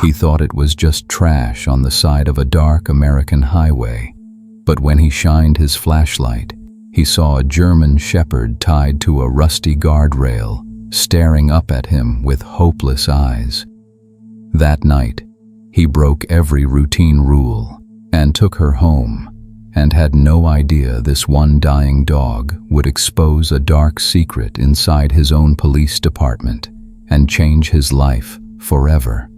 He thought it was just trash on the side of a dark American highway, but when he shined his flashlight, he saw a German shepherd tied to a rusty guardrail, staring up at him with hopeless eyes. That night, he broke every routine rule and took her home, and had no idea this one dying dog would expose a dark secret inside his own police department and change his life forever.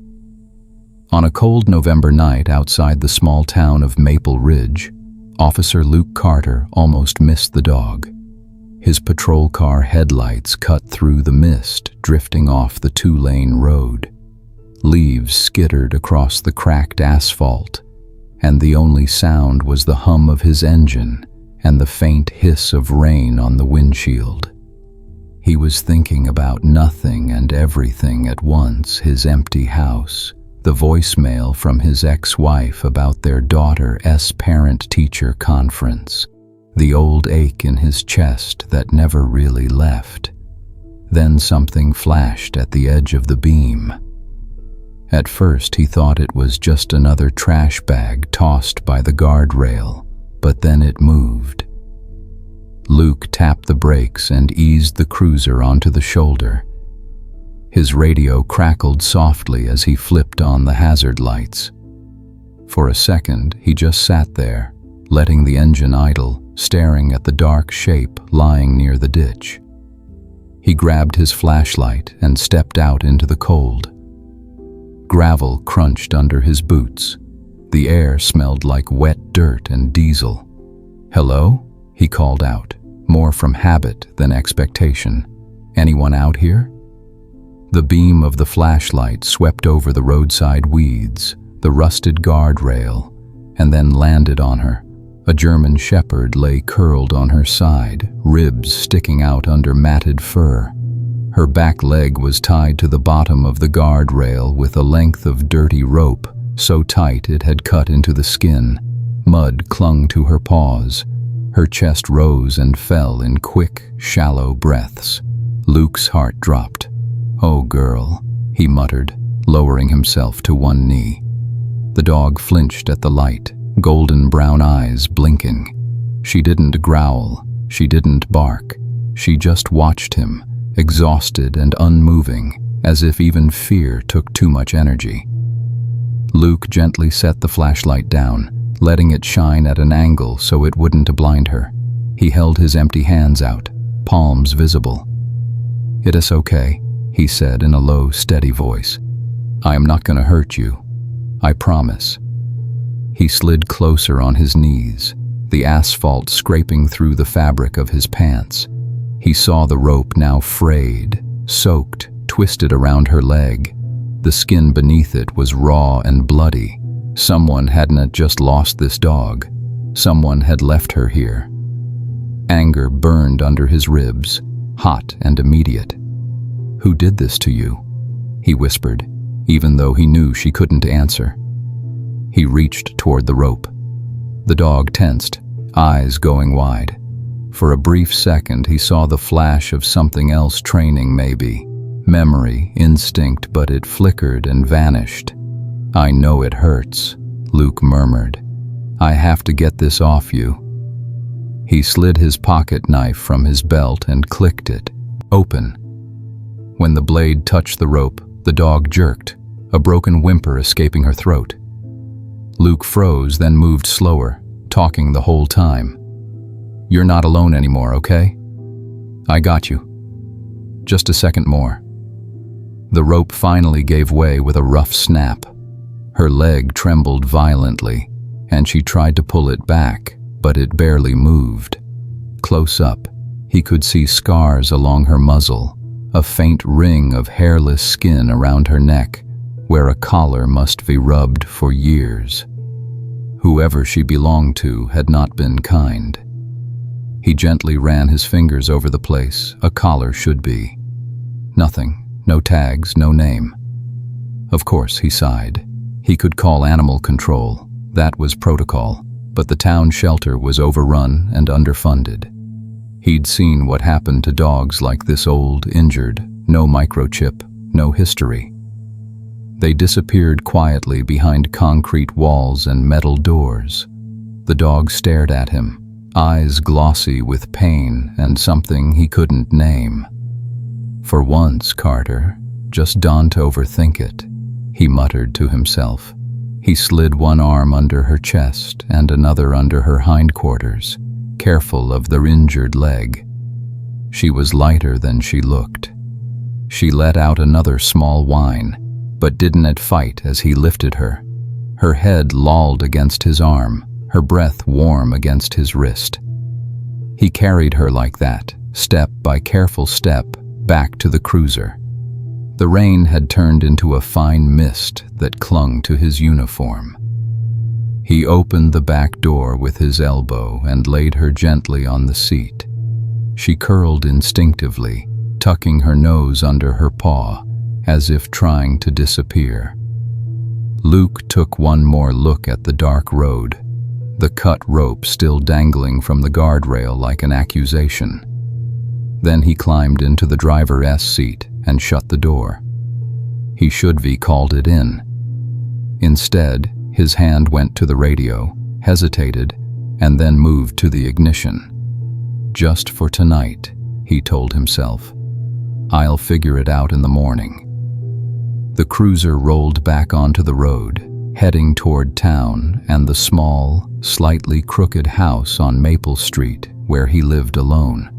On a cold November night outside the small town of Maple Ridge, Officer Luke Carter almost missed the dog. His patrol car headlights cut through the mist, drifting off the two-lane road. Leaves skittered across the cracked asphalt, and the only sound was the hum of his engine and the faint hiss of rain on the windshield. He was thinking about nothing and everything at once: his empty house, the voicemail from his ex-wife about their daughter's parent-teacher conference, the old ache in his chest that never really left. Then something flashed at the edge of the beam. At first he thought it was just another trash bag tossed by the guardrail, but then it moved. Luke tapped the brakes and eased the cruiser onto the shoulder. His radio crackled softly as he flipped on the hazard lights. For a second, he just sat there, letting the engine idle, staring at the dark shape lying near the ditch. He grabbed his flashlight and stepped out into the cold. Gravel crunched under his boots. The air smelled like wet dirt and diesel. "Hello?" he called out, more from habit than expectation. "Anyone out here?" The beam of the flashlight swept over the roadside weeds, the rusted guardrail, and then landed on her. A German shepherd lay curled on her side, ribs sticking out under matted fur. Her back leg was tied to the bottom of the guardrail with a length of dirty rope, so tight it had cut into the skin. Mud clung to her paws. Her chest rose and fell in quick, shallow breaths. Luke's heart dropped. "Oh, girl," he muttered, lowering himself to one knee. The dog flinched at the light, golden brown eyes blinking. She didn't growl, she didn't bark. She just watched him, exhausted and unmoving, as if even fear took too much energy. Luke gently set the flashlight down, letting it shine at an angle so it wouldn't blind her. He held his empty hands out, palms visible. "It is okay," he said in a low, steady voice. "I am not going to hurt you. I promise." He slid closer on his knees, the asphalt scraping through the fabric of his pants. He saw the rope now frayed, soaked, twisted around her leg. The skin beneath it was raw and bloody. Someone hadn't just lost this dog. Someone had left her here. Anger burned under his ribs, hot and immediate. "Who did this to you?" he whispered, even though he knew she couldn't answer. He reached toward the rope. The dog tensed, eyes going wide. For a brief second, he saw the flash of something else training, maybe. Memory, instinct, but it flickered and vanished. "I know it hurts," Luke murmured. "I have to get this off you." He slid his pocket knife from his belt and clicked it, open. When the blade touched the rope, the dog jerked, a broken whimper escaping her throat. Luke froze, then moved slower, talking the whole time. "You're not alone anymore, okay? I got you. Just a second more." The rope finally gave way with a rough snap. Her leg trembled violently, and she tried to pull it back, but it barely moved. Close up, he could see scars along her muzzle, a faint ring of hairless skin around her neck, where a collar must be rubbed for years. Whoever she belonged to had not been kind. He gently ran his fingers over the place a collar should be. Nothing, no tags, no name. Of course, he sighed. He could call animal control. That was protocol, but the town shelter was overrun and underfunded. He'd seen what happened to dogs like this, old, injured, no microchip, no history. They disappeared quietly behind concrete walls and metal doors. The dog stared at him, eyes glossy with pain and something he couldn't name. "For once, Carter, just don't overthink it," he muttered to himself. He slid one arm under her chest and another under her hindquarters, careful of the injured leg. She was lighter than she looked. She let out another small whine, but didn't fight as he lifted her. Her head lolled against his arm, her breath warm against his wrist. He carried her like that, step by careful step, back to the cruiser. The rain had turned into a fine mist that clung to his uniform. He opened the back door with his elbow and laid her gently on the seat. She curled instinctively, tucking her nose under her paw, as if trying to disappear. Luke took one more look at the dark road, the cut rope still dangling from the guardrail like an accusation. Then he climbed into the driver's seat and shut the door. He should have called it in. Instead, his hand went to the radio, hesitated, and then moved to the ignition. "Just for tonight," he told himself. "I'll figure it out in the morning." The cruiser rolled back onto the road, heading toward town and the small, slightly crooked house on Maple Street where he lived alone.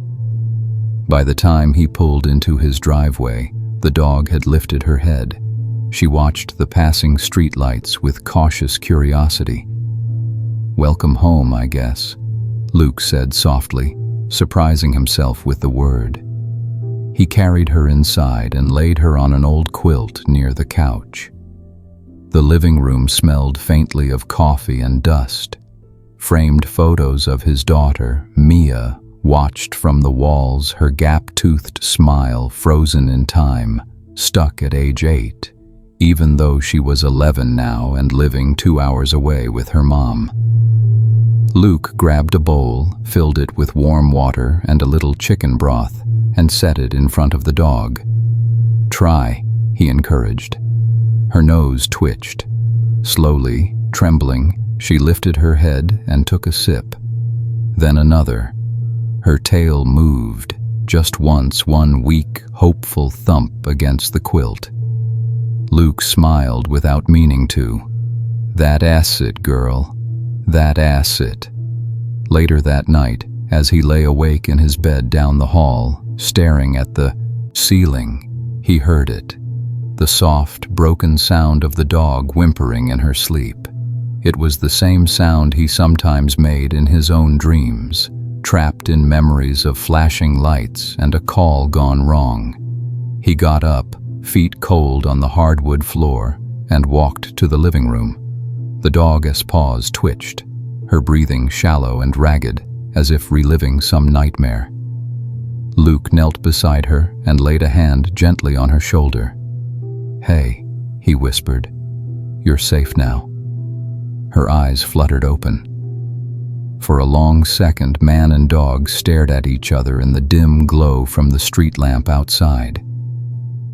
By the time he pulled into his driveway, the dog had lifted her head. She watched the passing streetlights with cautious curiosity. "Welcome home, I guess," Luke said softly, surprising himself with the word. He carried her inside and laid her on an old quilt near the couch. The living room smelled faintly of coffee and dust. Framed photos of his daughter, Mia, watched from the walls, her gap-toothed smile frozen in time, stuck at age 8, even though she was 11 now and living 2 hours away with her mom. Luke grabbed a bowl, filled it with warm water and a little chicken broth, and set it in front of the dog. "Try," he encouraged. Her nose twitched. Slowly, trembling, she lifted her head and took a sip. Then another. Her tail moved, just once, one weak, hopeful thump against the quilt. Luke smiled without meaning to. "That's it, girl. That's it." Later that night, as he lay awake in his bed down the hall, staring at the ceiling, he heard it. The soft, broken sound of the dog whimpering in her sleep. It was the same sound he sometimes made in his own dreams, trapped in memories of flashing lights and a call gone wrong. He got up, feet cold on the hardwood floor, and walked to the living room. The dog's paws twitched, her breathing shallow and ragged, as if reliving some nightmare. Luke knelt beside her and laid a hand gently on her shoulder. "Hey," he whispered, "you're safe now." Her eyes fluttered open. For a long second, man and dog stared at each other in the dim glow from the street lamp outside.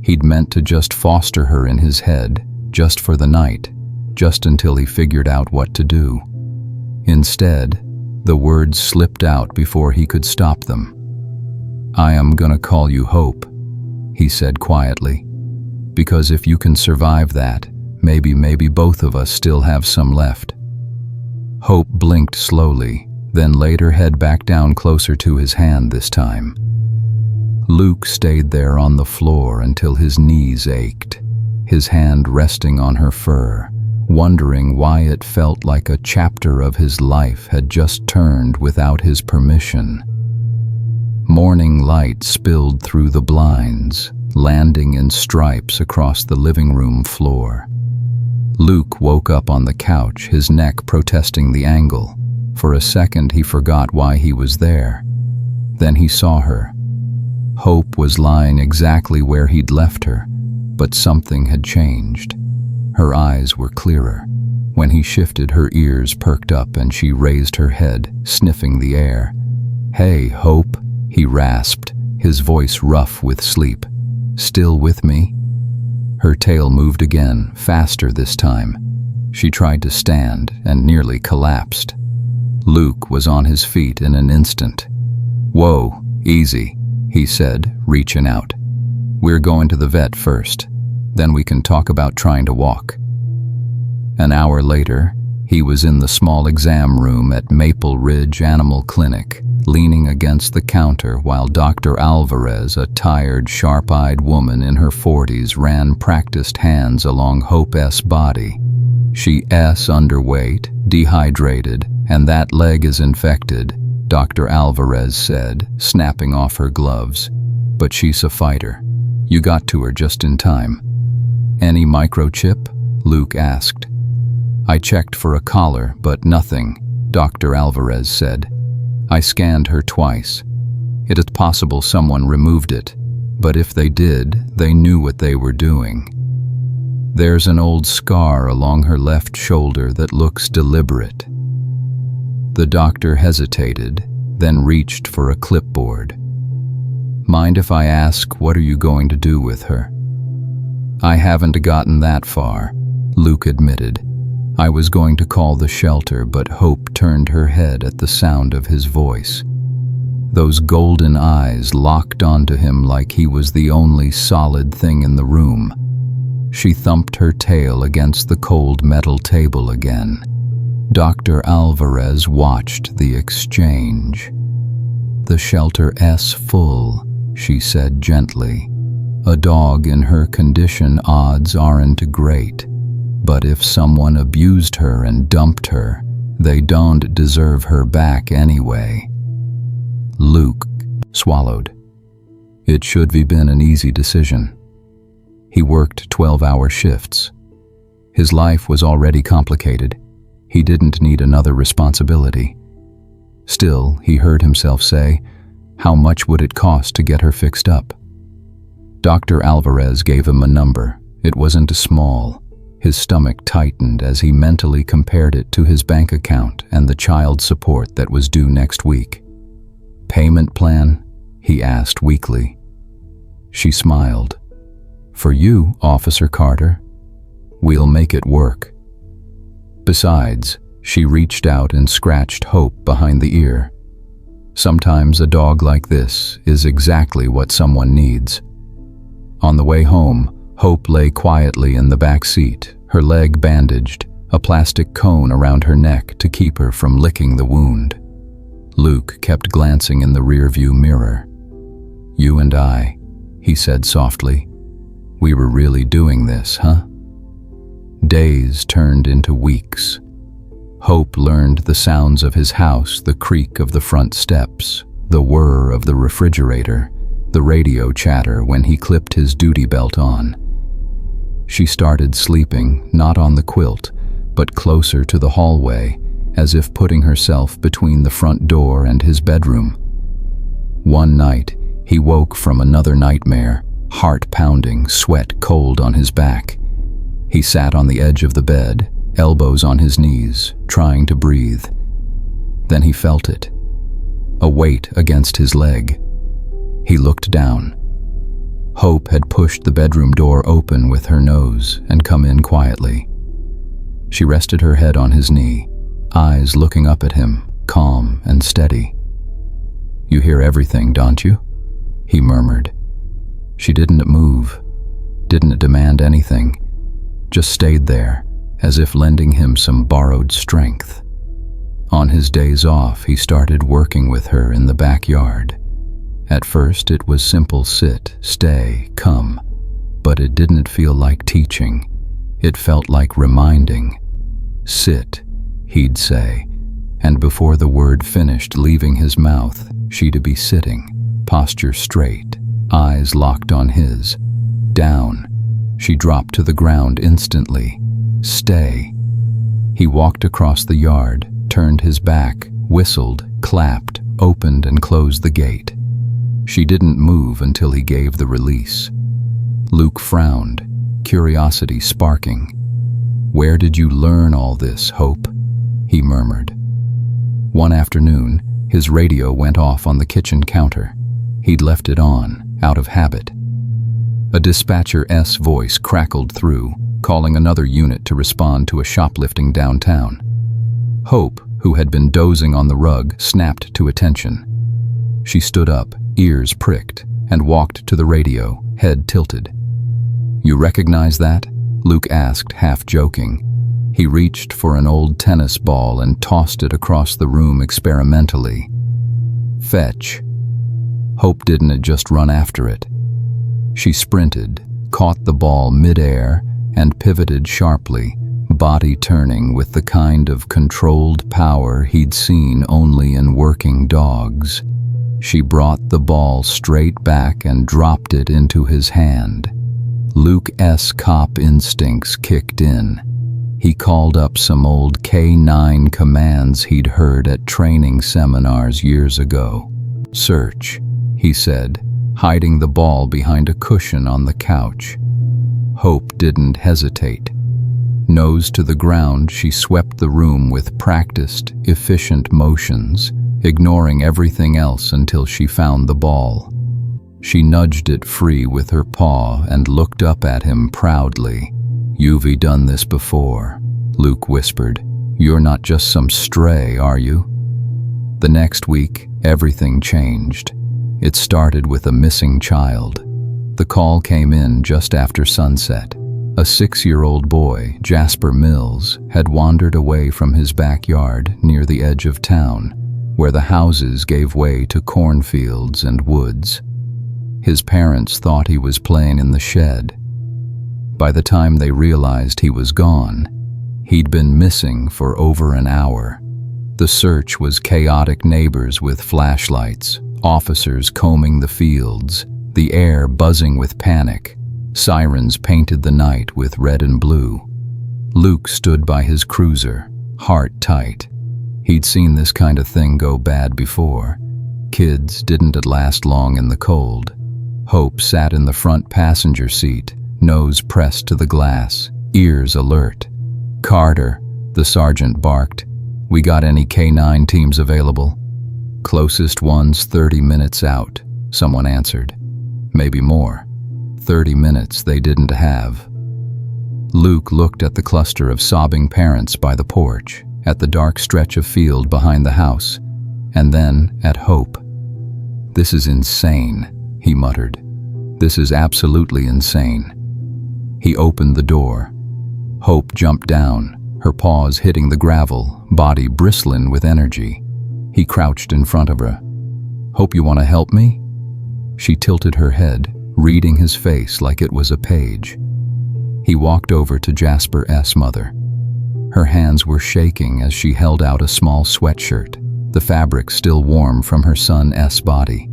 He'd meant to just foster her in his head, just for the night, just until he figured out what to do. Instead, the words slipped out before he could stop them. "I am gonna call you Hope," he said quietly, "because if you can survive that, maybe both of us still have some left." Hope blinked slowly, then laid her head back down closer to his hand this time. Luke stayed there on the floor until his knees ached, his hand resting on her fur, wondering why it felt like a chapter of his life had just turned without his permission. Morning light spilled through the blinds, landing in stripes across the living room floor. Luke woke up on the couch, his neck protesting the angle. For a second he forgot why he was there. Then he saw her. Hope was lying exactly where he'd left her, but something had changed. Her eyes were clearer. When he shifted, her ears perked up and she raised her head, sniffing the air. "Hey, Hope," he rasped, his voice rough with sleep. "Still with me?" Her tail moved again, faster this time. She tried to stand and nearly collapsed. Luke was on his feet in an instant. "Whoa, easy," he said, reaching out. "We're going to the vet first. Then we can talk about trying to walk." An hour later, he was in the small exam room at Maple Ridge Animal Clinic, leaning against the counter while Dr. Alvarez, a tired, sharp-eyed woman in her 40s, ran practiced hands along Hope's body. "She's underweight, dehydrated, and that leg is infected," Dr. Alvarez said, snapping off her gloves. "But she's a fighter. You got to her just in time." "Any microchip?" Luke asked. "I checked for a collar, but nothing," Dr. Alvarez said. "I scanned her twice. It is possible someone removed it, but if they did, they knew what they were doing. There's an old scar along her left shoulder that looks deliberate." The doctor hesitated, then reached for a clipboard. "Mind if I ask, what are you going to do with her?" "I haven't gotten that far," Luke admitted. "I was going to call the shelter, but Hope turned her head at the sound of his voice. Those golden eyes locked onto him like he was the only solid thing in the room. She thumped her tail against the cold metal table again. Dr. Alvarez watched the exchange. "The shelter's full," she said gently. "A dog in her condition, odds aren't great. But if someone abused her and dumped her, they don't deserve her back anyway." Luke swallowed. It should have been an easy decision. He worked 12-hour shifts. His life was already complicated. He didn't need another responsibility. Still, he heard himself say, how much would it cost to get her fixed up? Dr. Alvarez gave him a number. It wasn't small. His stomach tightened as he mentally compared it to his bank account and the child support that was due next week. "Payment plan?" he asked weakly. She smiled. "For you, Officer Carter. We'll make it work." Besides, she reached out and scratched Hope behind the ear. Sometimes a dog like this is exactly what someone needs. On the way home, Hope lay quietly in the back seat, her leg bandaged, a plastic cone around her neck to keep her from licking the wound. Luke kept glancing in the rearview mirror. "You and I," he said softly. "We were really doing this, huh?" Days turned into weeks. Hope learned the sounds of his house, the creak of the front steps, the whir of the refrigerator, the radio chatter when he clipped his duty belt on. She started sleeping, not on the quilt, but closer to the hallway, as if putting herself between the front door and his bedroom. One night, he woke from another nightmare, heart pounding, sweat cold on his back. He sat on the edge of the bed, elbows on his knees, trying to breathe. Then he felt it, a weight against his leg. He looked down. Hope had pushed the bedroom door open with her nose and come in quietly. She rested her head on his knee, eyes looking up at him, calm and steady. "You hear everything, don't you?" he murmured. She didn't move, didn't demand anything, just stayed there, as if lending him some borrowed strength. On his days off, he started working with her in the backyard. At first, it was simple sit, stay, come, but it didn't feel like teaching. It felt like reminding. "Sit," he'd say, and before the word finished leaving his mouth, she'd be sitting, posture straight, eyes locked on his. Down. She dropped to the ground instantly. "Stay." He walked across the yard, turned his back, whistled, clapped, opened and closed the gate. She didn't move until he gave the release. Luke frowned, curiosity sparking. "Where did you learn all this, Hope?" he murmured. One afternoon, his radio went off on the kitchen counter. He'd left it on, out of habit. A dispatcher's voice crackled through, calling another unit to respond to a shoplifting downtown. Hope, who had been dozing on the rug, snapped to attention. She stood up, ears pricked, and walked to the radio, head tilted. "You recognize that?" Luke asked, half joking. He reached for an old tennis ball and tossed it across the room experimentally. "Fetch." Hope didn't just run after it. She sprinted, caught the ball mid-air, and pivoted sharply, body turning with the kind of controlled power he'd seen only in working dogs. She brought the ball straight back and dropped it into his hand. Luke's cop instincts kicked in. He called up some old K-9 commands he'd heard at training seminars years ago. "Search," he said, hiding the ball behind a cushion on the couch. Hope didn't hesitate. Nose to the ground, she swept the room with practiced, efficient motions, ignoring everything else until she found the ball. She nudged it free with her paw and looked up at him proudly. "You've done this before," Luke whispered. "You're not just some stray, are you?" The next week, everything changed. It started with a missing child. The call came in just after sunset. A 6-year-old boy, Jasper Mills, had wandered away from his backyard near the edge of town, where the houses gave way to cornfields and woods. His parents thought he was playing in the shed. By the time they realized he was gone, he'd been missing for over an hour. The search was chaotic. Neighbors with flashlights, officers combing the fields, the air buzzing with panic. Sirens painted the night with red and blue. Luke stood by his cruiser, heart tight. He'd seen this kind of thing go bad before. Kids didn't last long in the cold. Hope sat in the front passenger seat, nose pressed to the glass, ears alert. "Carter," the sergeant barked. "We got any K-9 teams available?" "Closest one's 30 minutes out," someone answered. "Maybe more." 30 minutes they didn't have. Luke looked at the cluster of sobbing parents by the porch, at the dark stretch of field behind the house, and then at Hope. "This is insane," he muttered. "This is absolutely insane." He opened the door. Hope jumped down, her paws hitting the gravel, body bristling with energy. He crouched in front of her. "Hope you want to help me?" She tilted her head, reading his face like it was a page. He walked over to Jasper's mother. Her hands were shaking as she held out a small sweatshirt, the fabric still warm from her son's body.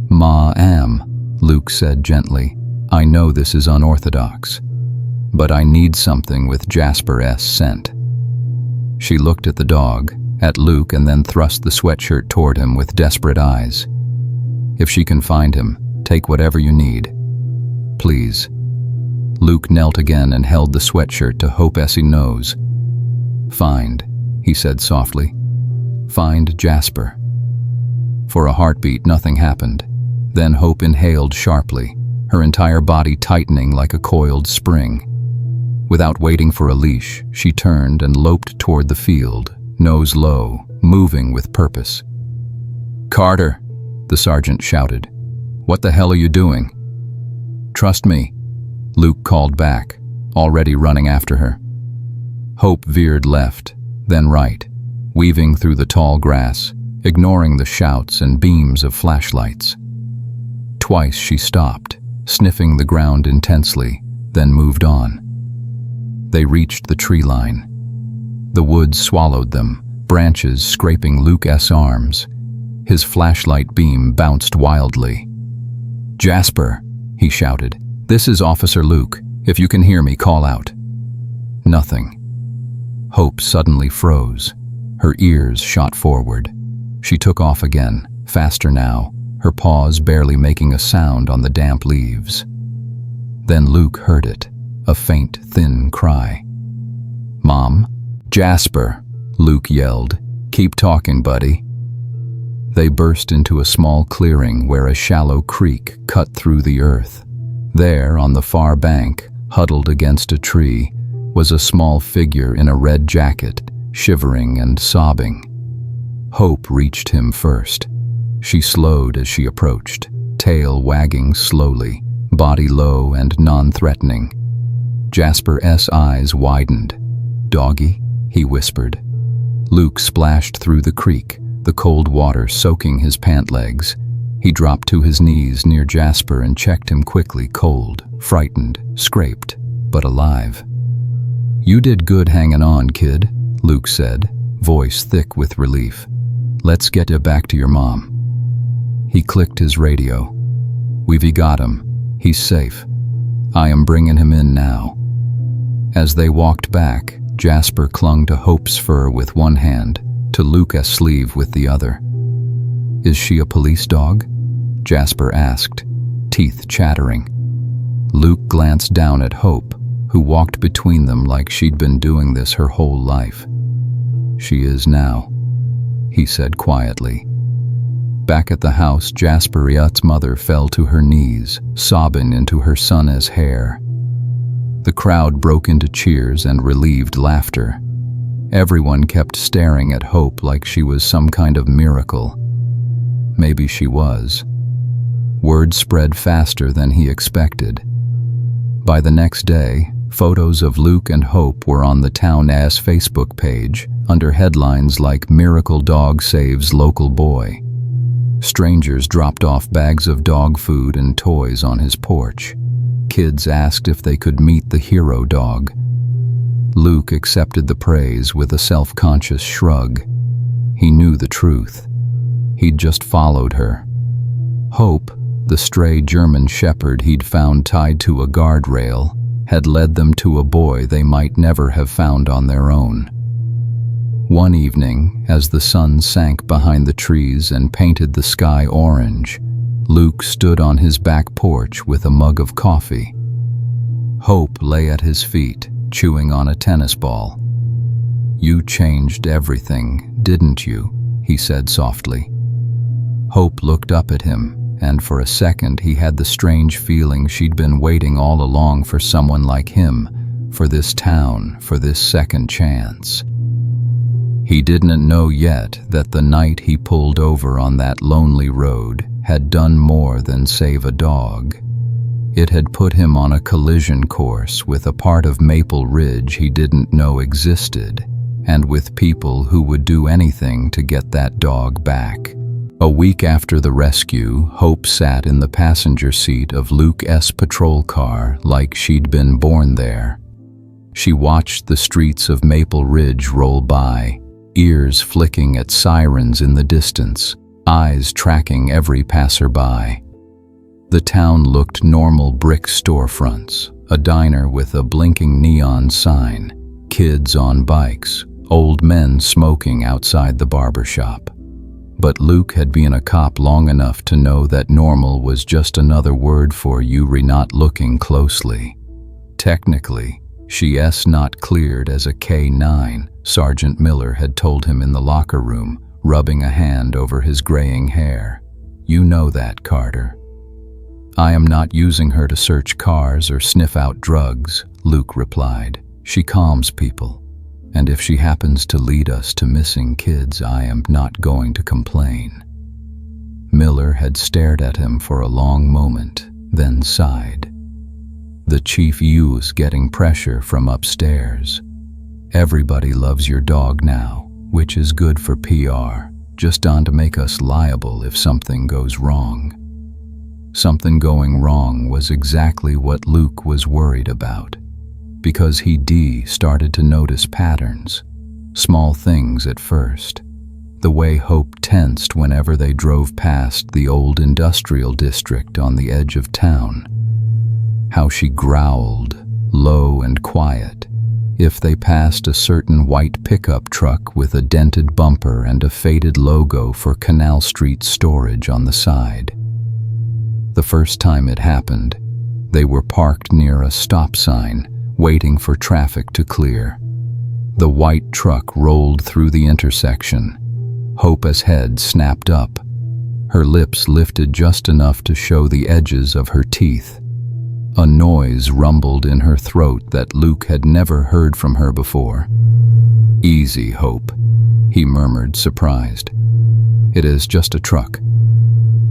"Ma'am," Luke said gently, "I know this is unorthodox, but I need something with Jasper's scent." She looked at the dog, at Luke, and then thrust the sweatshirt toward him with desperate eyes. "If she can find him, take whatever you need. Please." Luke knelt again and held the sweatshirt to Hope's nose. "Find," he said softly. "Find Jasper." For a heartbeat, nothing happened. Then Hope inhaled sharply, her entire body tightening like a coiled spring. Without waiting for a leash, she turned and loped toward the field, nose low, moving with purpose. "Carter," the sergeant shouted. "What the hell are you doing?" "Trust me," Luke called back, already running after her. Hope veered left, then right, weaving through the tall grass, ignoring the shouts and beams of flashlights. Twice she stopped, sniffing the ground intensely, then moved on. They reached the tree line. The woods swallowed them, branches scraping Luke's arms. His flashlight beam bounced wildly. "Jasper," he shouted. "This is Officer Luke. If you can hear me, call out." Nothing. Hope suddenly froze. Her ears shot forward. She took off again, faster now, her paws barely making a sound on the damp leaves. Then Luke heard it, a faint, thin cry. "Mom?" "Jasper," Luke yelled. "Keep talking, buddy." They burst into a small clearing where a shallow creek cut through the earth. There, on the far bank, huddled against a tree, was a small figure in a red jacket, shivering and sobbing. Hope reached him first. She slowed as she approached, tail wagging slowly, body low and non-threatening. Jasper's eyes widened. "Doggy?" he whispered. Luke splashed through the creek, the cold water soaking his pant legs. He dropped to his knees near Jasper and checked him quickly, cold, frightened, scraped, but alive. "You did good hanging on, kid," Luke said, voice thick with relief. "Let's get you back to your mom." He clicked his radio. "We've got him. He's safe. I am bringing him in now." As they walked back, Jasper clung to Hope's fur with one hand, to Luke's sleeve with the other. "Is she a police dog?" Jasper asked, teeth chattering. Luke glanced down at Hope, who walked between them like she'd been doing this her whole life. "She is now," he said quietly. Back at the house, Jasper's mother fell to her knees, sobbing into her son's hair. The crowd broke into cheers and relieved laughter. Everyone kept staring at Hope like she was some kind of miracle. Maybe she was. Word spread faster than he expected. By the next day, photos of Luke and Hope were on the town's Facebook page, under headlines like "Miracle Dog Saves Local Boy." Strangers dropped off bags of dog food and toys on his porch. Kids asked if they could meet the hero dog. Luke accepted the praise with a self-conscious shrug. He knew the truth. He'd just followed her. Hope, the stray German shepherd he'd found tied to a guardrail, had led them to a boy they might never have found on their own. One evening, as the sun sank behind the trees and painted the sky orange, Luke stood on his back porch with a mug of coffee. Hope lay at his feet, chewing on a tennis ball. "You changed everything, didn't you?" he said softly. Hope looked up at him, and for a second he had the strange feeling she'd been waiting all along for someone like him, for this town, for this second chance. He didn't know yet that the night he pulled over on that lonely road had done more than save a dog. It had put him on a collision course with a part of Maple Ridge he didn't know existed, and with people who would do anything to get that dog back. A week after the rescue, Hope sat in the passenger seat of Luke's patrol car like she'd been born there. She watched the streets of Maple Ridge roll by, ears flicking at sirens in the distance, eyes tracking every passerby. The town looked normal brick storefronts, a diner with a blinking neon sign, kids on bikes, old men smoking outside the barber shop. But Luke had been a cop long enough to know that normal was just another word for you're not looking closely. Technically, she's not cleared as a K9, Sergeant Miller had told him in the locker room, rubbing a hand over his graying hair. "You know that, Carter." "I am not using her to search cars or sniff out drugs," Luke replied. "She calms people. And if she happens to lead us to missing kids, I am not going to complain." Miller had stared at him for a long moment, then sighed. "The chief used getting pressure from upstairs. Everybody loves your dog now, which is good for PR, just on to make us liable if something goes wrong." Something going wrong was exactly what Luke was worried about, because he started to notice patterns, small things at first. The way Hope tensed whenever they drove past the old industrial district on the edge of town. How she growled, low and quiet, if they passed a certain white pickup truck with a dented bumper and a faded logo for Canal Street Storage on the side. The first time it happened, they were parked near a stop sign, waiting for traffic to clear. The white truck rolled through the intersection. Hope's head snapped up. Her lips lifted just enough to show the edges of her teeth. A noise rumbled in her throat that Luke had never heard from her before. "Easy, Hope," he murmured, surprised. "It is just a truck."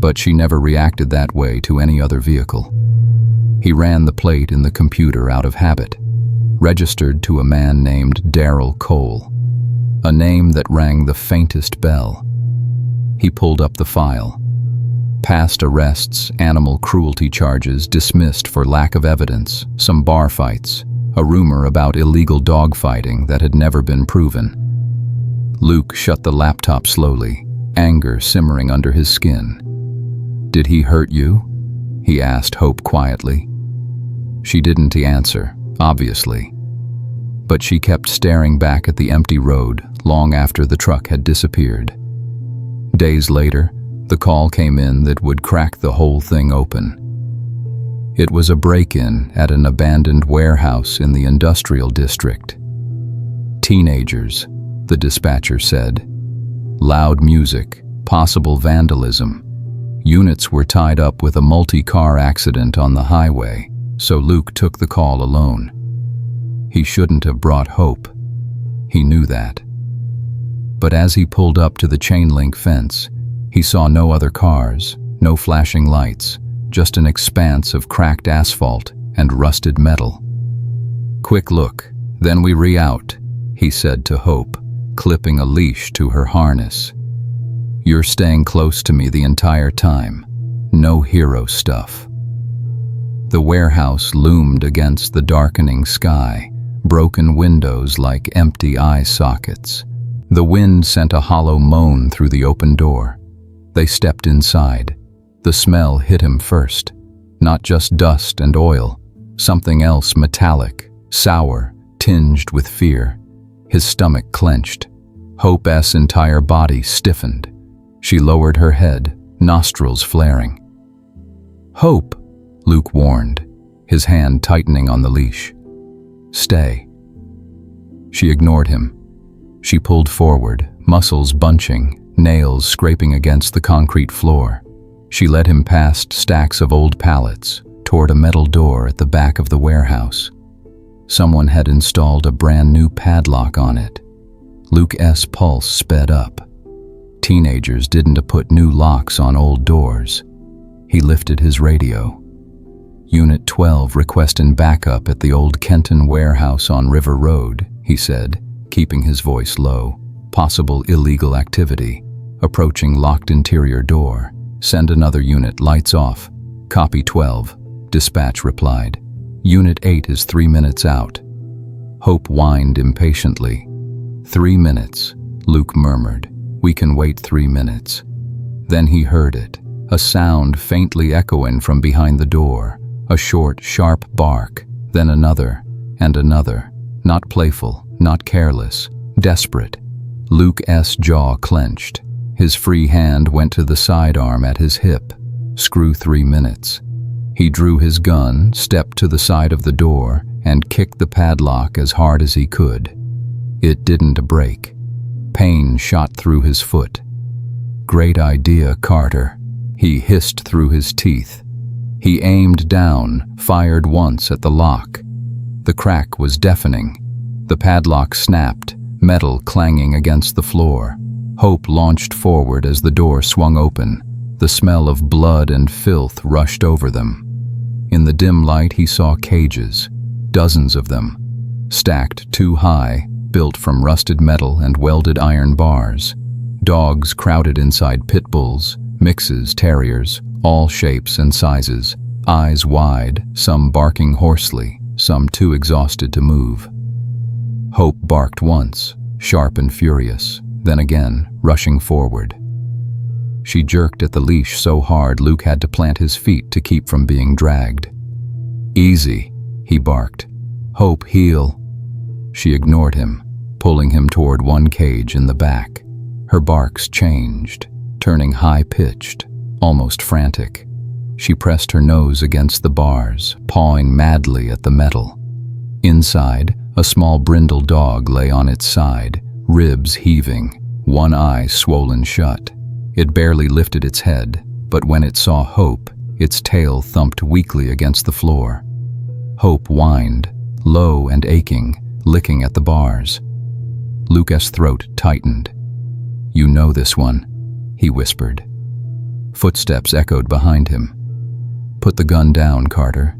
But she never reacted that way to any other vehicle. He ran the plate in the computer out of habit, registered to a man named Darrell Cole, a name that rang the faintest bell. He pulled up the file. Past arrests, animal cruelty charges dismissed for lack of evidence, some bar fights, a rumor about illegal dogfighting that had never been proven. Luke shut the laptop slowly, anger simmering under his skin. "Did he hurt you?" he asked Hope quietly. She didn't answer, obviously. But she kept staring back at the empty road long after the truck had disappeared. Days later, the call came in that would crack the whole thing open. It was a break-in at an abandoned warehouse in the industrial district. Teenagers, the dispatcher said. Loud music, possible vandalism. Units were tied up with a multi-car accident on the highway, so Luke took the call alone. He shouldn't have brought Hope. He knew that. But as he pulled up to the chain-link fence, he saw no other cars, no flashing lights, just an expanse of cracked asphalt and rusted metal. "Quick look, then we re-out," he said to Hope, clipping a leash to her harness. "You're staying close to me the entire time. No hero stuff." The warehouse loomed against the darkening sky, broken windows like empty eye sockets. The wind sent a hollow moan through the open door. They stepped inside. The smell hit him first. Not just dust and oil, something else metallic, sour, tinged with fear. His stomach clenched. Hope's entire body stiffened. She lowered her head, nostrils flaring. "Hope," Luke warned, his hand tightening on the leash. "Stay." She ignored him. She pulled forward, muscles bunching, nails scraping against the concrete floor. She led him past stacks of old pallets, toward a metal door at the back of the warehouse. Someone had installed a brand new padlock on it. Luke's pulse sped up. Teenagers didn't put new locks on old doors. He lifted his radio. "Unit 12 requesting backup at the old Kenton warehouse on River Road," he said, keeping his voice low. "Possible illegal activity. Approaching locked interior door. Send another unit, lights off." "Copy 12, dispatch replied. "Unit 8 is 3 minutes out." Hope whined impatiently. 3 minutes, Luke murmured. "We can wait 3 minutes." Then he heard it, a sound faintly echoing from behind the door, a short, sharp bark, then another, and another. Not playful, not careless, desperate. Luke's jaw clenched. His free hand went to the sidearm at his hip. Screw 3 minutes. He drew his gun, stepped to the side of the door, and kicked the padlock as hard as he could. It didn't break. Pain shot through his foot. "Great idea, Carter," he hissed through his teeth. He aimed down, fired once at the lock. The crack was deafening. The padlock snapped, metal clanging against the floor. Hope launched forward as the door swung open. The smell of blood and filth rushed over them. In the dim light he saw cages, dozens of them, stacked too high, built from rusted metal and welded iron bars. Dogs crowded inside pit bulls, mixes, terriers, all shapes and sizes, eyes wide, some barking hoarsely, some too exhausted to move. Hope barked once, sharp and furious, then again, rushing forward. She jerked at the leash so hard Luke had to plant his feet to keep from being dragged. "Easy," he barked. "Hope, heel." She ignored him, pulling him toward one cage in the back. Her barks changed, turning high-pitched, almost frantic. She pressed her nose against the bars, pawing madly at the metal. Inside, a small brindle dog lay on its side, ribs heaving, one eye swollen shut. It barely lifted its head, but when it saw Hope, its tail thumped weakly against the floor. Hope whined, low and aching, licking at the bars. Luke's throat tightened. "You know this one," he whispered. Footsteps echoed behind him. "Put the gun down, Carter."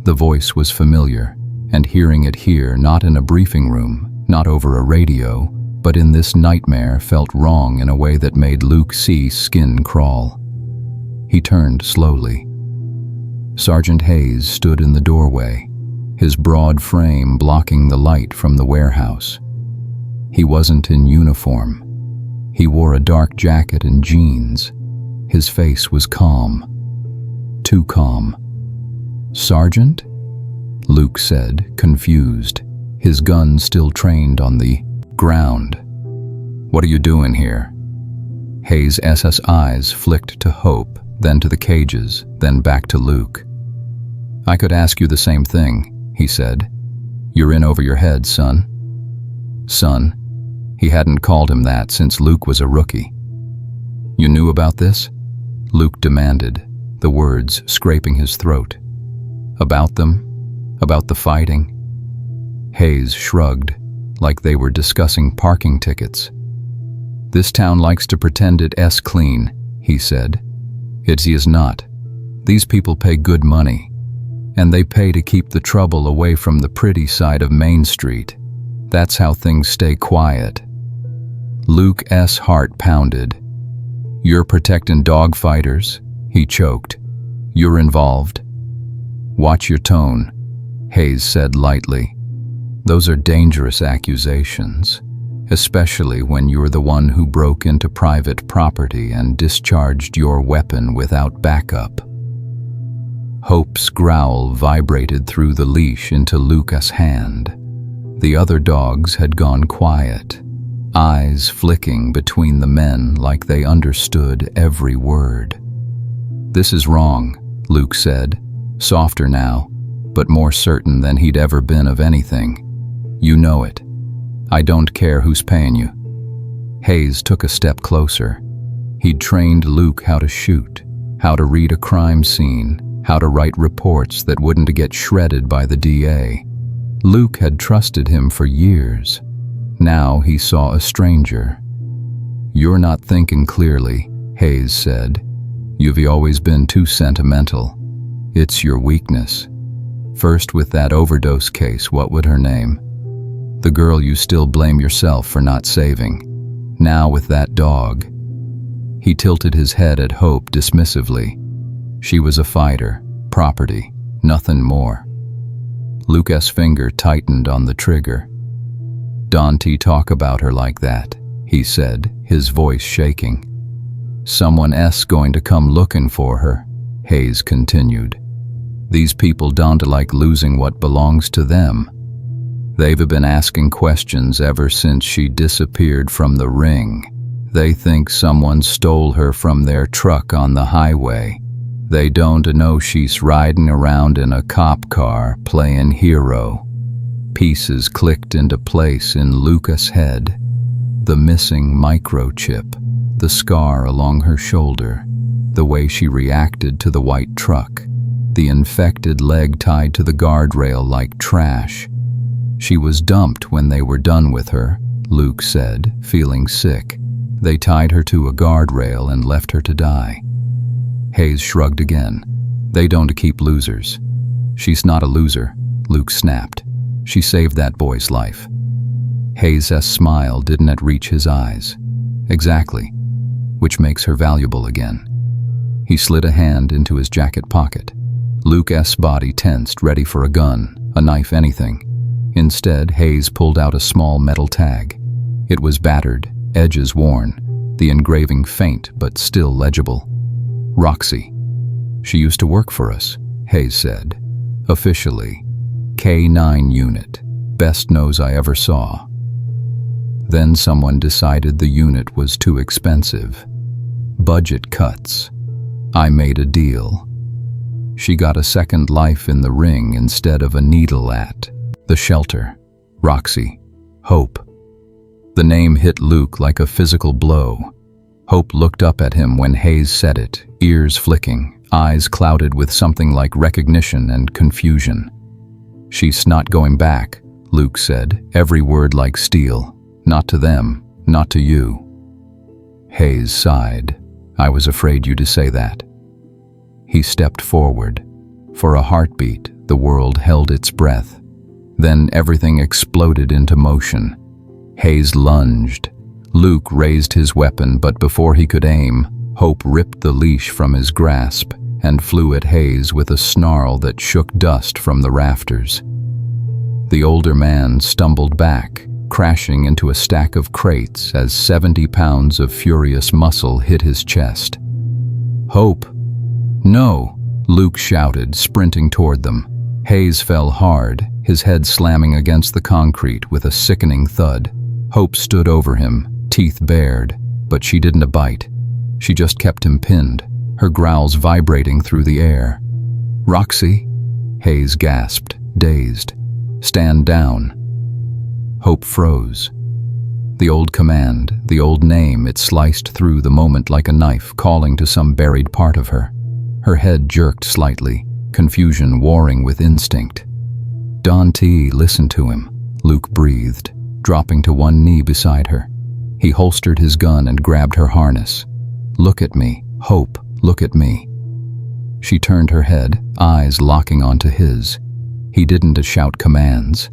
The voice was familiar, and hearing it here, not in a briefing room, not over a radio, but in this nightmare, felt wrong in a way that made Luke see skin crawl. He turned slowly. Sergeant Hayes stood in the doorway, his broad frame blocking the light from the warehouse. He wasn't in uniform. He wore a dark jacket and jeans. His face was calm. Too calm. "Sergeant?" Luke said, confused, his gun still trained on the ground. "What are you doing here?" Hayes' eyes flicked to Hope, then to the cages, then back to Luke. "I could ask you the same thing," he said. "You're in over your head, son." Son? He hadn't called him that since Luke was a rookie. "You knew about this?" Luke demanded, the words scraping his throat. "About them? About the fighting?" Hayes shrugged, like they were discussing parking tickets. "This town likes to pretend it's clean," he said. "It is not. These people pay good money, and they pay to keep the trouble away from the pretty side of Main Street. That's how things stay quiet." Luke's heart pounded. "You're protecting dogfighters?" he choked. "You're involved?" "Watch your tone," Hayes said lightly. "Those are dangerous accusations, especially when you're the one who broke into private property and discharged your weapon without backup." Hope's growl vibrated through the leash into Luke's hand. The other dogs had gone quiet, eyes flicking between the men like they understood every word. "This is wrong," Luke said, softer now, but more certain than he'd ever been of anything. "You know it. I don't care who's paying you." Hayes took a step closer. He'd trained Luke how to shoot, how to read a crime scene, how to write reports that wouldn't get shredded by the DA. Luke had trusted him for years. Now he saw a stranger. "You're not thinking clearly," Hayes said. "You've always been too sentimental. It's your weakness. First with that overdose case, what was her name? The girl you still blame yourself for not saving. Now with that dog." He tilted his head at Hope dismissively. "She was a fighter, property, nothing more." Luke's finger tightened on the trigger. "Don't talk about her like that," he said, his voice shaking. "Someone's going to come looking for her," Hayes continued. "These people don't like losing what belongs to them. They've been asking questions ever since she disappeared from the ring. They think someone stole her from their truck on the highway. They don't know she's riding around in a cop car playing hero." Pieces clicked into place in Luke's head. The missing microchip, the scar along her shoulder, the way she reacted to the white truck, the infected leg tied to the guardrail like trash. "She was dumped when they were done with her," Luke said, feeling sick. "They tied her to a guardrail and left her to die." Hayes shrugged again. "They don't keep losers." "She's not a loser," Luke snapped. "She saved that boy's life." Hayes' smile didn't reach his eyes. "Exactly. Which makes her valuable again." He slid a hand into his jacket pocket. Luke's body tensed, ready for a gun, a knife, anything. Instead, Hayes pulled out a small metal tag. It was battered, edges worn, the engraving faint but still legible. "Roxy. She used to work for us," Hayes said. "Officially, K9 unit, best nose I ever saw." Then someone decided the unit was too expensive. Budget cuts. I made a deal. She got a second life in the ring instead of a needle at the shelter. Roxy. Hope. The name hit Luke like a physical blow. Hope looked up at him when Hayes said it, ears flicking, eyes clouded with something like recognition and confusion. "She's not going back," Luke said, every word like steel. "Not to them, not to you." Hayes sighed. "I was afraid you to say that." He stepped forward. For a heartbeat, the world held its breath. Then everything exploded into motion. Hayes lunged. Luke raised his weapon, but before he could aim, Hope ripped the leash from his grasp and flew at Hayes with a snarl that shook dust from the rafters. The older man stumbled back, crashing into a stack of crates as 70 pounds of furious muscle hit his chest. "Hope!" "No!" Luke shouted, sprinting toward them. Hayes fell hard, his head slamming against the concrete with a sickening thud. Hope stood over him, teeth bared, but she didn't bite. She just kept him pinned, her growls vibrating through the air. "Roxy?" Hayes gasped, dazed. "Stand down." Hope froze. The old command, the old name, it sliced through the moment like a knife, calling to some buried part of her. Her head jerked slightly, confusion warring with instinct. "Don T, listen to him," Luke breathed, dropping to one knee beside her. He holstered his gun and grabbed her harness. "Look at me, Hope, look at me." She turned her head, eyes locking onto his. He didn't shout commands.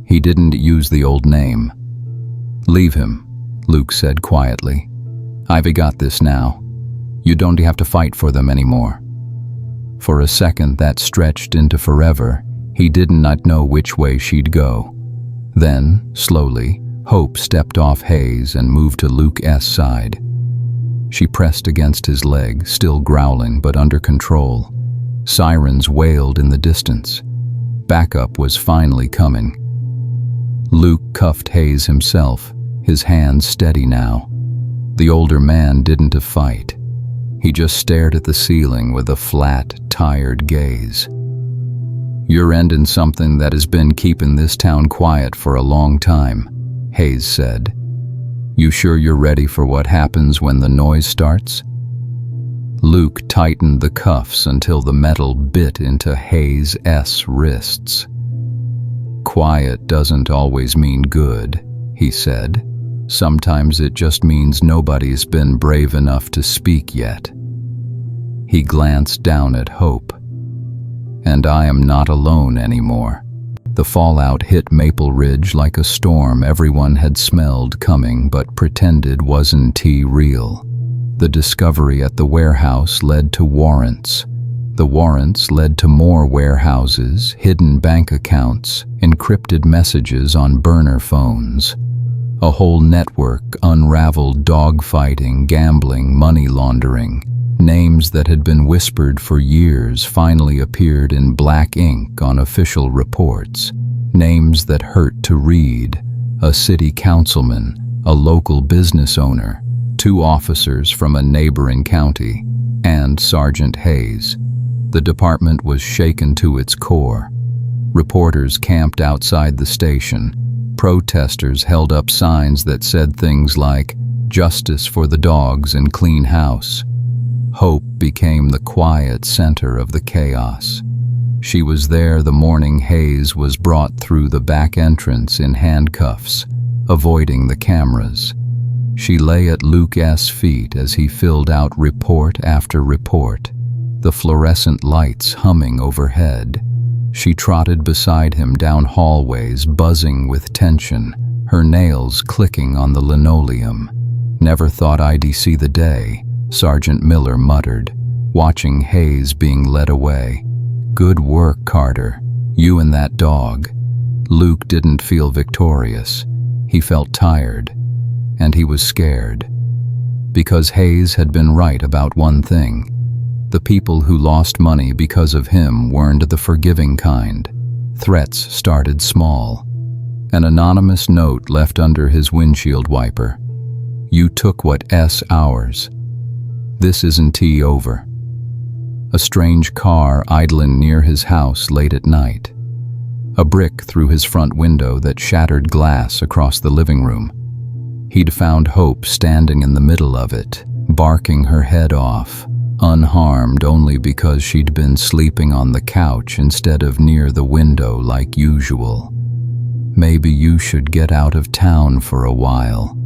He didn't use the old name. "Leave him," Luke said quietly. "I've got this now. You don't have to fight for them anymore." For a second that stretched into forever. He did not know which way she'd go. Then, slowly, Hope stepped off Hayes and moved to Luke's side. She pressed against his leg, still growling but under control. Sirens wailed in the distance. Backup was finally coming. Luke cuffed Hayes himself, his hands steady now. The older man didn't fight. He just stared at the ceiling with a flat, tired gaze. "You're ending something that has been keeping this town quiet for a long time," Hayes said. "You sure you're ready for what happens when the noise starts?" Luke tightened the cuffs until the metal bit into Hayes' wrists. "Quiet doesn't always mean good," he said. "Sometimes it just means nobody's been brave enough to speak yet." He glanced down at Hope. "And I am not alone anymore." The fallout hit Maple Ridge like a storm everyone had smelled coming but pretended wasn't real. The discovery at the warehouse led to warrants. The warrants led to more warehouses, hidden bank accounts, encrypted messages on burner phones. A whole network unraveled: dogfighting, gambling, money laundering. Names that had been whispered for years finally appeared in black ink on official reports. Names that hurt to read: a city councilman, a local business owner, 2 officers from a neighboring county, and Sergeant Hayes. The department was shaken to its core. Reporters camped outside the station. Protesters held up signs that said things like, "Justice for the dogs and clean house." Hope became the quiet center of the chaos. She was there the morning Hayes was brought through the back entrance in handcuffs, avoiding the cameras. She lay at Luke's feet as he filled out report after report, the fluorescent lights humming overhead. She trotted beside him down hallways, buzzing with tension, her nails clicking on the linoleum. "Never thought I'd see the day," Sergeant Miller muttered, watching Hayes being led away. "Good work, Carter. You and that dog." Luke didn't feel victorious. He felt tired, and he was scared. Because Hayes had been right about one thing. The people who lost money because of him weren't the forgiving kind. Threats started small. An anonymous note left under his windshield wiper. "You took what's ours. This isn't over." A strange car idling near his house late at night. A brick through his front window that shattered glass across the living room. He'd found Hope standing in the middle of it, barking her head off. unharmed only because she'd been sleeping on the couch instead of near the window like usual. "Maybe you should get out of town for a while,"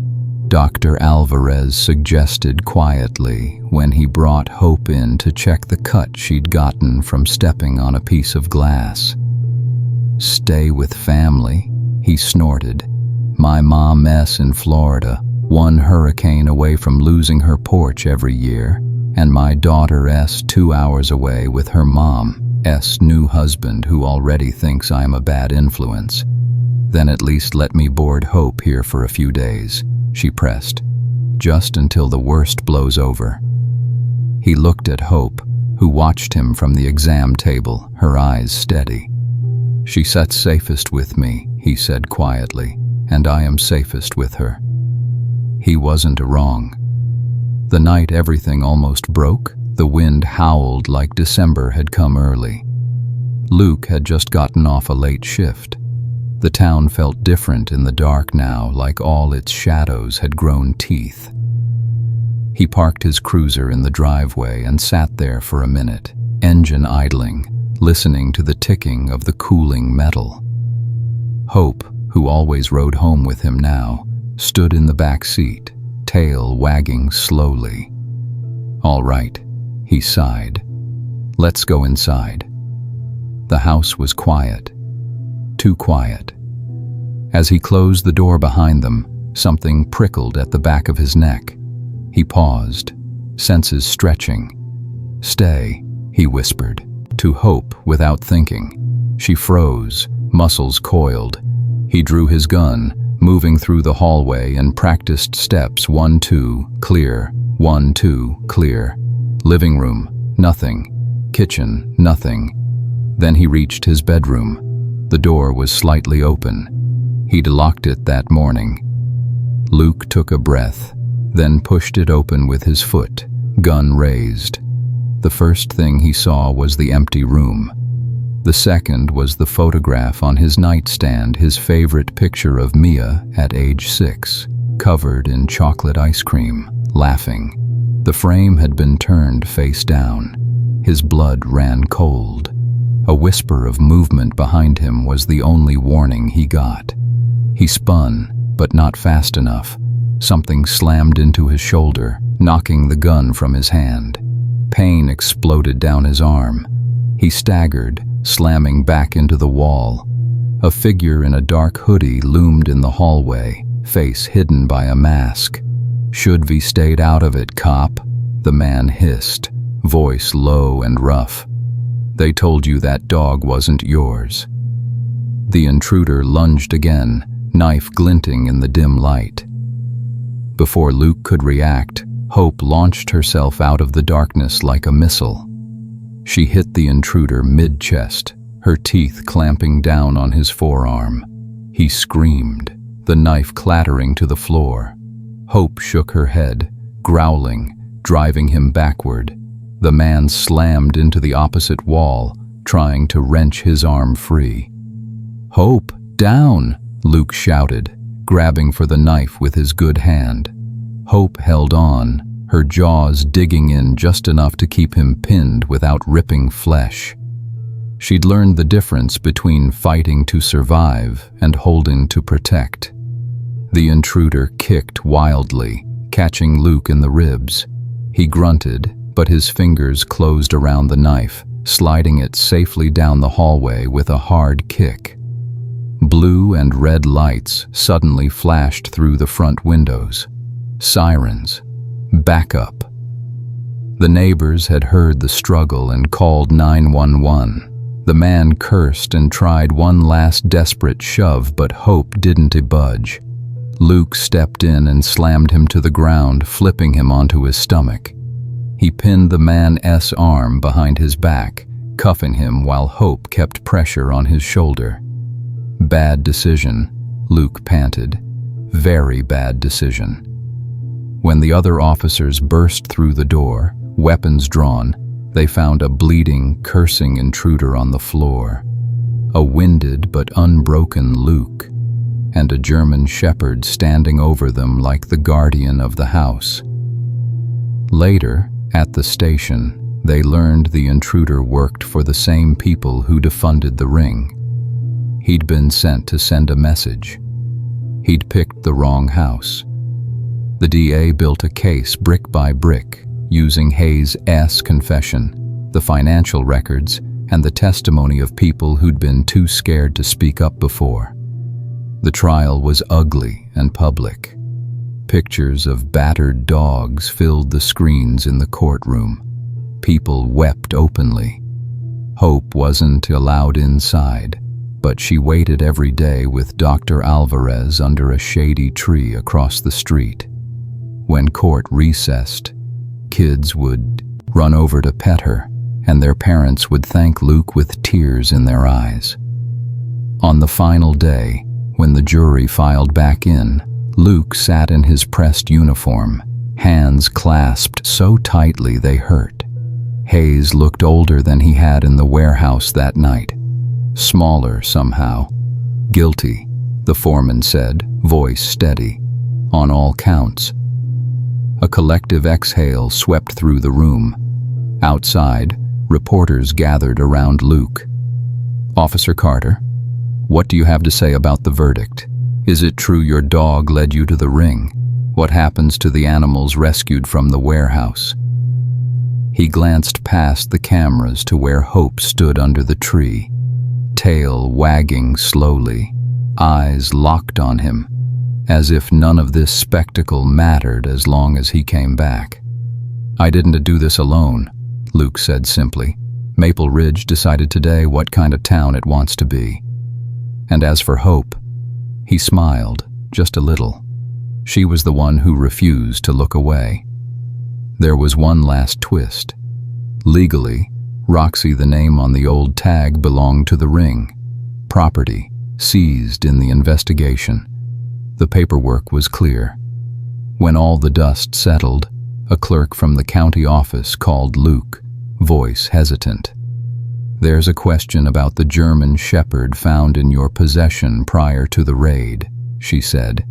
Dr. Alvarez suggested quietly when he brought Hope in to check the cut she'd gotten from stepping on a piece of glass. "Stay with family," he snorted. "My mom-'s in Florida, one hurricane away from losing her porch every year, and my daughter-'s 2 hours away with her mom's new husband who already thinks I'm a bad influence. Then at least let me board Hope here for a few days," she pressed, "just until the worst blows over." He looked at Hope, who watched him from the exam table, her eyes steady. "She sits safest with me," he said quietly, "and I am safest with her." He wasn't wrong. The night everything almost broke, the wind howled like December had come early. Luke had just gotten off a late shift. The town felt different in the dark now, like all its shadows had grown teeth. He parked his cruiser in the driveway and sat there for a minute, engine idling, listening to the ticking of the cooling metal. Hope, who always rode home with him now, stood in the back seat, tail wagging slowly. "All right," he sighed. "Let's go inside." The house was quiet. Too quiet. As he closed the door behind them, something prickled at the back of his neck. He paused, senses stretching. "Stay," he whispered, to Hope without thinking. She froze, muscles coiled. He drew his gun, moving through the hallway and practiced steps 1, 2, clear, 1, 2, clear. Living room, nothing. Kitchen, nothing. Then he reached his bedroom. The door was slightly open. He'd locked it that morning. Luke took a breath, then pushed it open with his foot, gun raised. The first thing he saw was the empty room. The second was the photograph on his nightstand, his favorite picture of Mia at age 6, covered in chocolate ice cream, laughing. The frame had been turned face down. His blood ran cold. A whisper of movement behind him was the only warning he got. He spun, but not fast enough. Something slammed into his shoulder, knocking the gun from his hand. Pain exploded down his arm. He staggered, slamming back into the wall. A figure in a dark hoodie loomed in the hallway, face hidden by a mask. "Should we stayed out of it, cop?" the man hissed, voice low and rough. "They told you that dog wasn't yours." The intruder lunged again, knife glinting in the dim light. Before Luke could react, Hope launched herself out of the darkness like a missile. She hit the intruder mid-chest, her teeth clamping down on his forearm. He screamed, the knife clattering to the floor. Hope shook her head, growling, driving him backward. The man slammed into the opposite wall, trying to wrench his arm free. "Hope, down!" Luke shouted, grabbing for the knife with his good hand. Hope held on, her jaws digging in just enough to keep him pinned without ripping flesh. She'd learned the difference between fighting to survive and holding to protect. The intruder kicked wildly, catching Luke in the ribs. He grunted, but his fingers closed around the knife, sliding it safely down the hallway with a hard kick. Blue and red lights suddenly flashed through the front windows. Sirens. Backup. The neighbors had heard the struggle and called 911. The man cursed and tried one last desperate shove, but Hope didn't budge. Luke stepped in and slammed him to the ground, flipping him onto his stomach. He pinned the man's arm behind his back, cuffing him while Hope kept pressure on his shoulder. "Bad decision," Luke panted. "Very bad decision." When the other officers burst through the door, weapons drawn, they found a bleeding, cursing intruder on the floor. A winded but unbroken Luke, and a German shepherd standing over them like the guardian of the house. Later, At the station, they learned the intruder worked for the same people who defunded the ring. He'd been sent to send a message. He'd picked the wrong house. The DA built a case brick by brick, using Hayes' confession, the financial records, and the testimony of people who'd been too scared to speak up before. The trial was ugly and public. Pictures of battered dogs filled the screens in the courtroom. People wept openly. Hope wasn't allowed inside, but she waited every day with Dr. Alvarez under a shady tree across the street. When court recessed, kids would run over to pet her, and their parents would thank Luke with tears in their eyes. On the final day, when the jury filed back in, Luke sat in his pressed uniform, hands clasped so tightly they hurt. Hayes looked older than he had in the warehouse that night. Smaller somehow. Guilty, the foreman said, voice steady. On all counts. A collective exhale swept through the room. Outside, reporters gathered around Luke. "Officer Carter, what do you have to say about the verdict? Is it true your dog led you to the ring? What happens to the animals rescued from the warehouse?" He glanced past the cameras to where Hope stood under the tree, tail wagging slowly, eyes locked on him, as if none of this spectacle mattered as long as he came back. "I didn't do this alone," Luke said simply. "Maple Ridge decided today what kind of town it wants to be." And as for Hope, he smiled, just a little. She was the one who refused to look away. There was one last twist. Legally, Roxy, the name on the old tag, belonged to the ring. Property, seized in the investigation. The paperwork was clear. When all the dust settled, a clerk from the county office called Luke, voice hesitant. "There's a question about the German shepherd found in your possession prior to the raid," she said.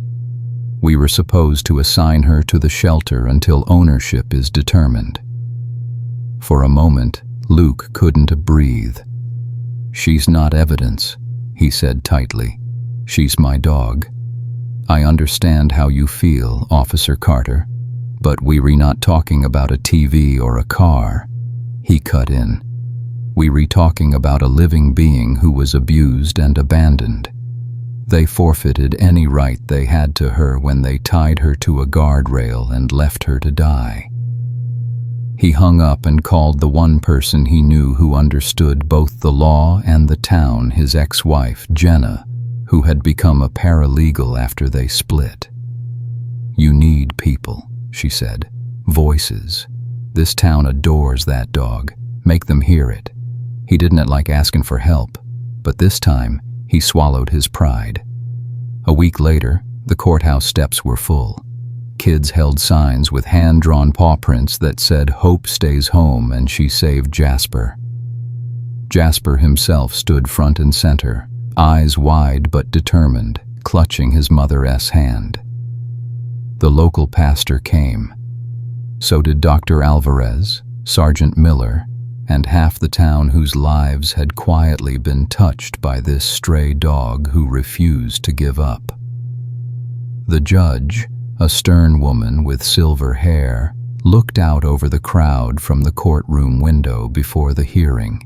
"We were supposed to assign her to the shelter until ownership is determined." For a moment, Luke couldn't breathe. "She's not evidence," he said tightly. "She's my dog. I understand how you feel, Officer Carter, but we're not talking about a TV or a car." He cut in. "We're talking about a living being who was abused and abandoned. They forfeited any right they had to her when they tied her to a guardrail and left her to die." He hung up and called the one person he knew who understood both the law and the town, his ex-wife, Jenna, who had become a paralegal after they split. "You need people," she said. "Voices. This town adores that dog. Make them hear it." He didn't like asking for help, but this time he swallowed his pride. A week later, the courthouse steps were full. Kids held signs with hand-drawn paw prints that said "Hope stays home and she saved Jasper." Jasper himself stood front and center, eyes wide but determined, clutching his mother's hand. The local pastor came. So did Dr. Alvarez, Sergeant Miller, and half the town whose lives had quietly been touched by this stray dog who refused to give up. The judge, a stern woman with silver hair, looked out over the crowd from the courtroom window before the hearing.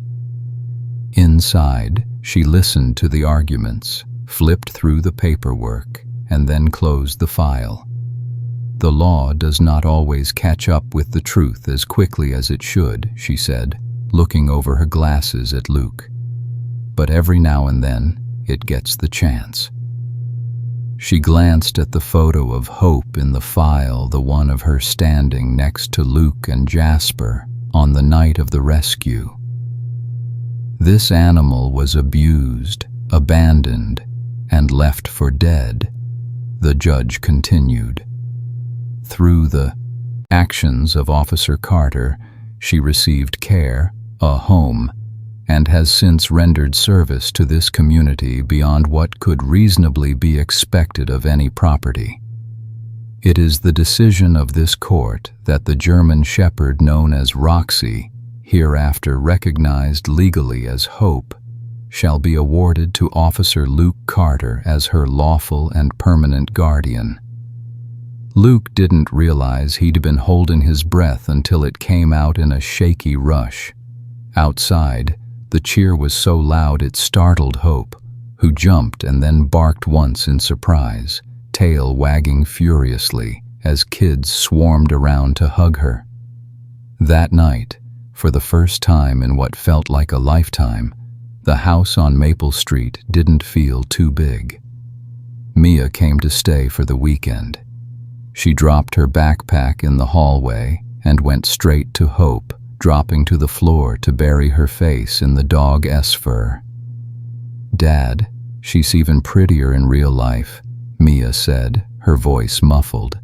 Inside, she listened to the arguments, flipped through the paperwork, and then closed the file. "The law does not always catch up with the truth as quickly as it should," she said, looking over her glasses at Luke. "But every now and then, it gets the chance." She glanced at the photo of Hope in the file, the one of her standing next to Luke and Jasper on the night of the rescue. This animal was abused, abandoned, and left for dead, the judge continued. Through the actions of Officer Carter, she received care, a home, and has since rendered service to this community beyond what could reasonably be expected of any property. It is the decision of this court that the German Shepherd known as Roxy, hereafter recognized legally as Hope, shall be awarded to Officer Luke Carter as her lawful and permanent guardian. Luke didn't realize he'd been holding his breath until it came out in a shaky rush. Outside, the cheer was so loud it startled Hope, who jumped and then barked once in surprise, tail wagging furiously as kids swarmed around to hug her. That night, for the first time in what felt like a lifetime, the house on Maple Street didn't feel too big. Mia came to stay for the weekend. She dropped her backpack in the hallway and went straight to Hope, dropping to the floor to bury her face in the dog's fur. "Dad, she's even prettier in real life," Mia said, her voice muffled.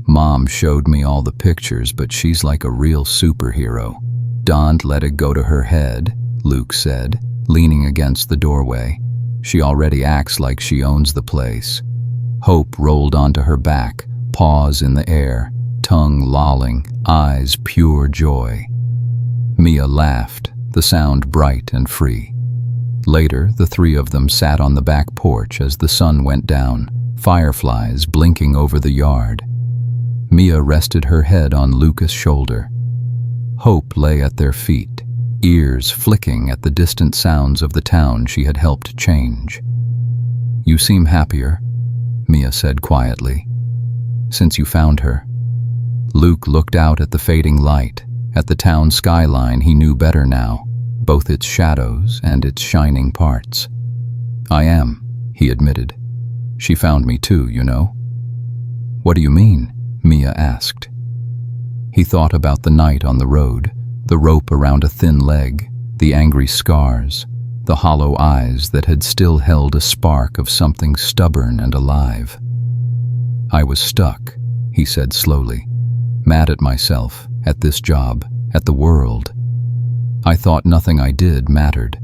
"Mom showed me all the pictures, but she's like a real superhero." "Don't let it go to her head," Luke said, leaning against the doorway. "She already acts like she owns the place." Hope rolled onto her back, paws in the air, tongue lolling, eyes pure joy. Mia laughed, the sound bright and free. Later, the three of them sat on the back porch as the sun went down, fireflies blinking over the yard. Mia rested her head on Luca's shoulder. Hope lay at their feet, ears flicking at the distant sounds of the town she had helped change. "You seem happier," Mia said quietly, "since you found her." Luke looked out at the fading light, at the town skyline he knew better now, both its shadows and its shining parts. "I am," he admitted. "She found me too, you know." "What do you mean?" Mia asked. He thought about the night on the road, the rope around a thin leg, the angry scars, the hollow eyes that had still held a spark of something stubborn and alive. "I was stuck," he said slowly, "mad at myself, at this job, at the world. I thought nothing I did mattered.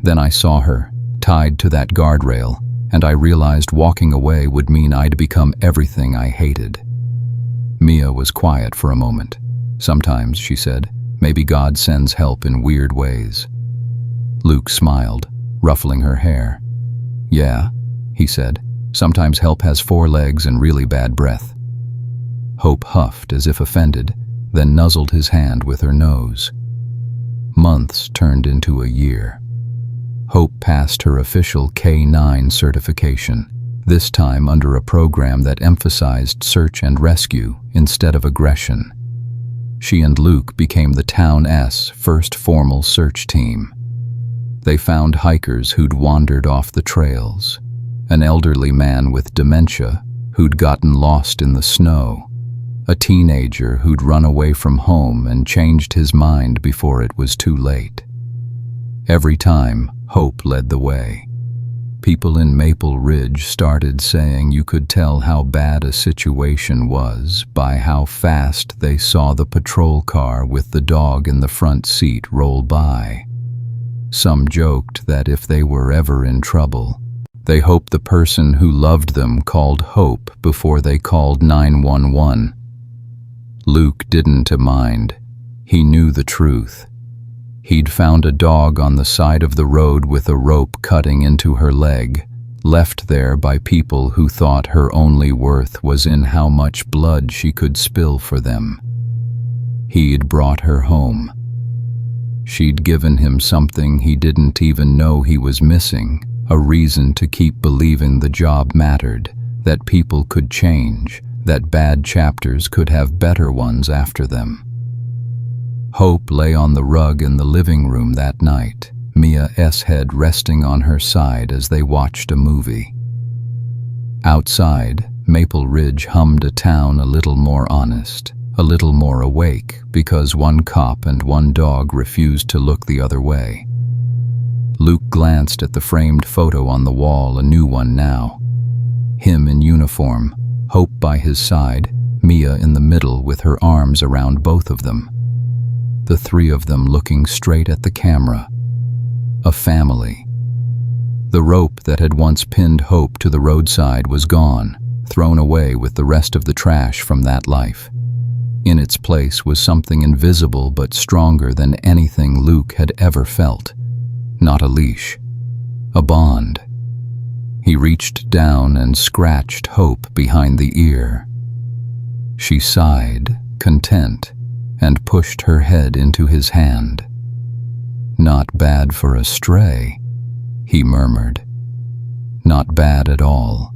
Then I saw her, tied to that guardrail, and I realized walking away would mean I'd become everything I hated." Mia was quiet for a moment. "Sometimes," she said, "maybe God sends help in weird ways." Luke smiled, ruffling her hair. "Yeah," he said, "sometimes help has 4 legs and really bad breath." Hope huffed as if offended, then nuzzled his hand with her nose. Months turned into a year. Hope passed her official K-9 certification, this time under a program that emphasized search and rescue instead of aggression. She and Luke became the town's first formal search team. They found hikers who'd wandered off the trails, an elderly man with dementia who'd gotten lost in the snow, a teenager who'd run away from home and changed his mind before it was too late. Every time, Hope led the way. People in Maple Ridge started saying you could tell how bad a situation was by how fast they saw the patrol car with the dog in the front seat roll by. Some joked that if they were ever in trouble, they hoped the person who loved them called Hope before they called 911. Luke didn't mind. He knew the truth. He'd found a dog on the side of the road with a rope cutting into her leg, left there by people who thought her only worth was in how much blood she could spill for them. He'd brought her home. She'd given him something he didn't even know he was missing, a reason to keep believing the job mattered, that people could change, that bad chapters could have better ones after them. Hope lay on the rug in the living room that night, Mia's head resting on her side as they watched a movie. Outside, Maple Ridge hummed a town a little more honest, a little more awake, because one cop and one dog refused to look the other way. Luke glanced at the framed photo on the wall, a new one now. Him in uniform, Hope by his side, Mia in the middle with her arms around both of them. The three of them looking straight at the camera. A family. The rope that had once pinned Hope to the roadside was gone, thrown away with the rest of the trash from that life. In its place was something invisible but stronger than anything Luke had ever felt. Not a leash, a bond. He reached down and scratched Hope behind the ear. She sighed, content, and pushed her head into his hand. "Not bad for a stray," he murmured. "Not bad at all."